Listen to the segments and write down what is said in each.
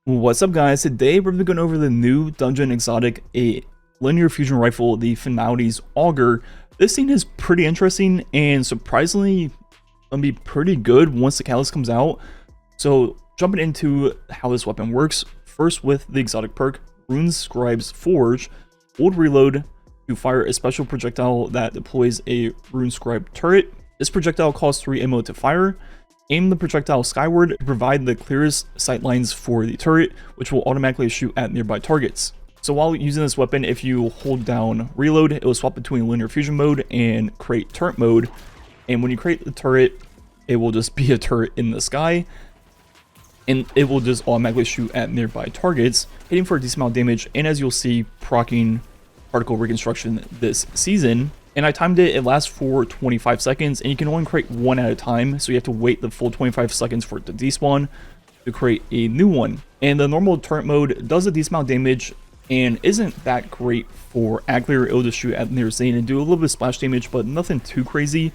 What's up, guys? Today we're going over the new dungeon exotic, a linear fusion rifle, the Finality's Auger. This thing is pretty interesting and surprisingly gonna be pretty good once the catalyst comes out. So jumping into how this weapon works, first with the exotic perk, Ruinscribe's Forge, hold reload to fire a special projectile that deploys a Ruinscribe turret. This projectile costs 3 ammo to fire. Aim the projectile skyward to provide the clearest sight lines for the turret, which will automatically shoot at nearby targets. So while using this weapon, if you hold down reload, it will swap between linear fusion mode and create turret mode. And when you create the turret, it will just be a turret in the sky, and it will just automatically shoot at nearby targets, hitting for a decent amount of damage. And as you'll see, proccing particle reconstruction this season. And I timed it, it lasts for 25 seconds, and you can only create one at a time, so you have to wait the full 25 seconds for it to despawn to create a new one. And the normal turret mode does a decent amount of damage and isn't that great for Auger. It'll just shoot at near Zane and do a little bit of splash damage, but nothing too crazy.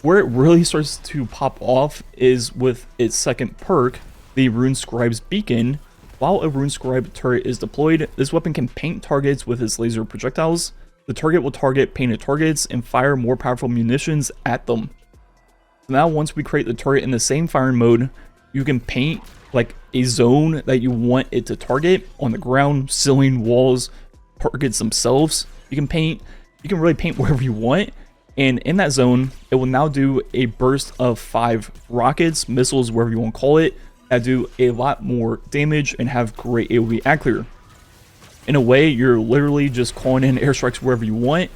Where it really starts to pop off is with its second perk, the Ruinscribe's Beacon. While a Ruinscribe turret is deployed, this weapon can paint targets with its laser projectiles. The target will target painted targets and fire more powerful munitions at them. So now once we create the turret in the same firing mode, you can paint like a zone that you want it to target on the ground, ceiling, walls, targets themselves. You can really paint wherever you want. And in that zone, it will now do a burst of 5 rockets, missiles, wherever you want to call it, that do a lot more damage and have great AoE accuracy. In a way, you're literally just calling in airstrikes wherever you want.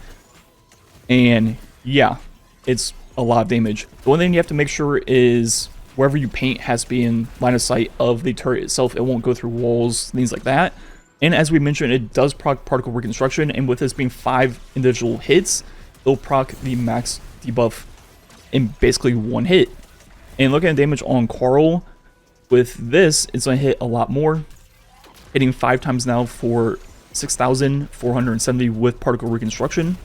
And yeah, it's a lot of damage. The one thing you have to make sure is wherever you paint has to be in line of sight of the turret itself. It won't go through walls, things like that. And as we mentioned, it does proc particle reconstruction. And with this being 5 individual hits, it'll proc the max debuff in basically one hit. And looking at damage on Carl, with this, it's going to hit a lot more. Hitting 5 times now for 6,470 with particle reconstruction.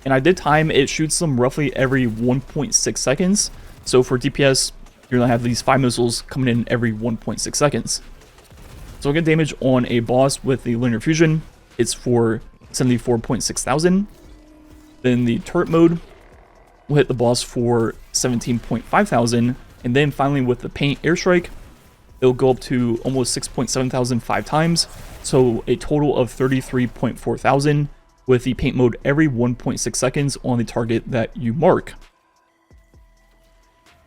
And I did time, it shoots them roughly every 1.6 seconds. So for DPS, you're going to have these 5 missiles coming in every 1.6 seconds. So again, damage on a boss with the linear fusion, it's for 74.6 thousand. Then the turret mode will hit the boss for 17.5 thousand. And then finally with the paint airstrike, it'll go up to almost 6.7 thousand 5 times, so a total of 33.4 thousand with the paint mode every 1.6 seconds on the target that you mark.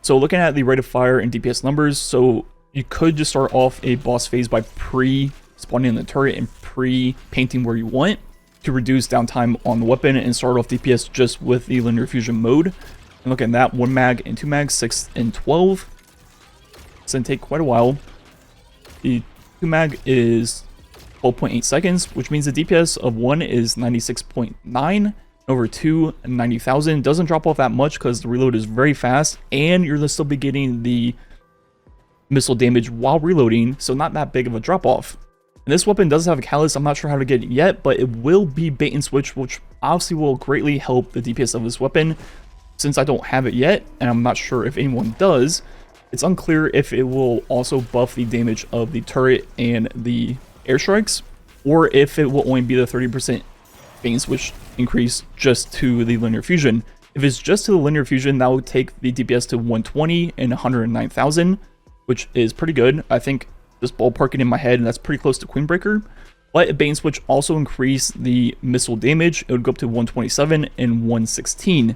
So looking at the rate of fire and DPS numbers, so you could just start off a boss phase by pre-spawning the turret and pre-painting where you want to reduce downtime on the weapon and start off DPS just with the linear fusion mode. And look at that, 1 mag and 2 mags, 6 and 12. It's going to take quite a while. The 2 mag is 12.8 seconds, which means the DPS of 1 is 96.9, over 2, 90,000. Doesn't drop off that much because the reload is very fast, and you're going to still be getting the missile damage while reloading, so not that big of a drop off. And this weapon does have a catalyst. I'm not sure how to get it yet, but it will be bait and switch, which obviously will greatly help the DPS of this weapon. Since I don't have it yet, and I'm not sure if anyone does, it's unclear if it will also buff the damage of the turret and the airstrikes, or if it will only be the 30% bait and switch increase just to the linear fusion. If it's just to the linear fusion, that would take the DPS to 120 and 109,000, which is pretty good. I think just ballparking in my head, and that's pretty close to Queenbreaker. But a bait and switch also increase the missile damage. It would go up to 127 and 116.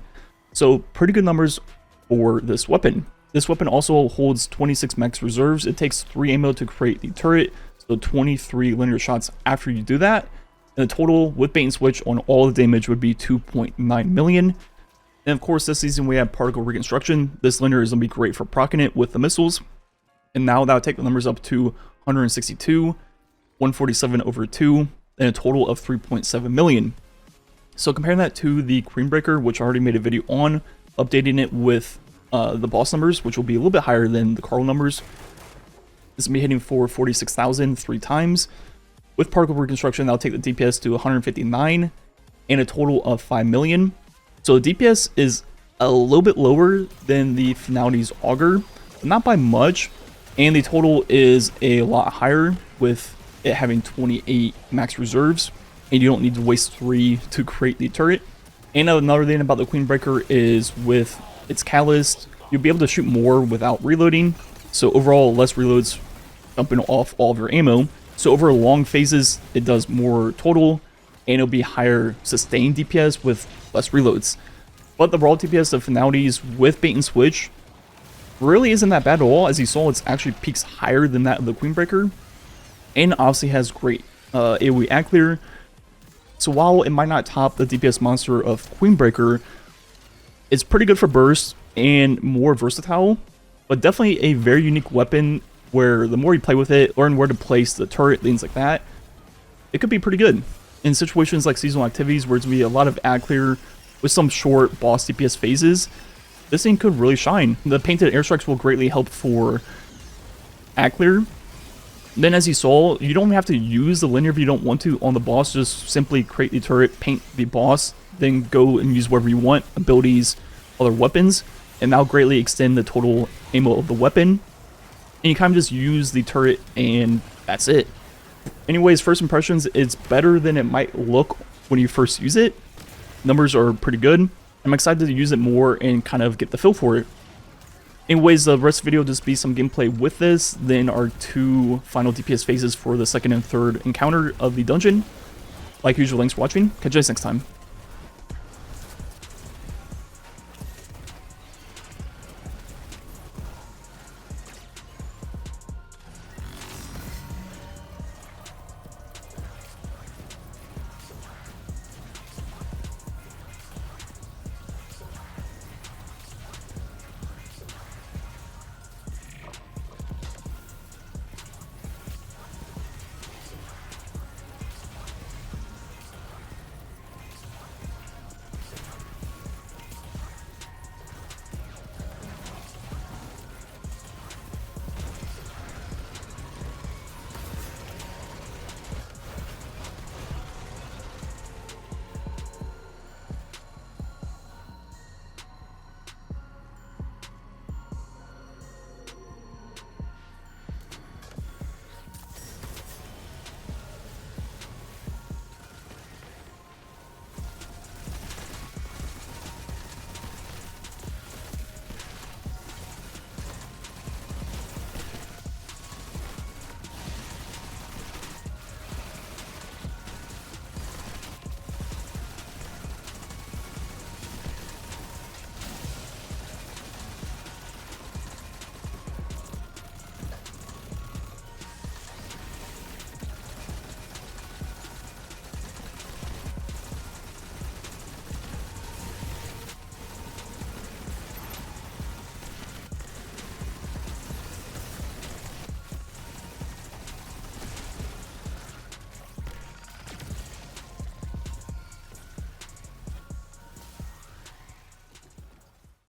So pretty good numbers for this weapon. This weapon also holds 26 max reserves. It takes 3 ammo to create the turret, so 23 linear shots after you do that. And the total with bait and switch on all the damage would be 2.9 million. And of course, this season we have particle reconstruction. This linear is going to be great for proccing it with the missiles. And now that would take the numbers up to 162, 147 over 2, and a total of 3.7 million. So comparing that to the Queenbreaker, which I already made a video on, updating it with the boss numbers, which will be a little bit higher than the Carl numbers. This will be hitting for 46,000 3 times. With particle reconstruction, that'll take the DPS to 159 and a total of 5 million. So the DPS is a little bit lower than the Finality's Auger, but not by much. And the total is a lot higher with it having 28 max reserves, and you don't need to waste 3 to create the turret. And another thing about the Queenbreaker is with its catalyst, you'll be able to shoot more without reloading. So overall, less reloads dumping off all of your ammo. So over long phases, it does more total, and it'll be higher sustained DPS with less reloads. But the raw DPS of Finalities with bait and switch really isn't that bad at all. As you saw, it's actually peaks higher than that of the Queenbreaker, and obviously has great AoE ad clear. So while it might not top the DPS monster of Queenbreaker, it's pretty good for burst and more versatile, but definitely a very unique weapon where the more you play with it, learn where to place the turret, things like that, it could be pretty good. In situations like seasonal activities where it's going to be a lot of ad clear with some short boss DPS phases, this thing could really shine. The painted airstrikes will greatly help for ad clear. Then as you saw, you don't have to use the linear if you don't want to on the boss. Just simply create the turret, paint the boss, then go and use whatever you want, abilities, other weapons, and that'll greatly extend the total ammo of the weapon. And you kind of just use the turret and that's it. Anyways, first impressions, it's better than it might look when you first use it. Numbers are pretty good. I'm excited to use it more and kind of get the feel for it. Anyways, the rest of the video will just be some gameplay with this, then our 2 final DPS phases for the second and third encounter of the dungeon. Like usual, thanks for watching. Catch you guys next time.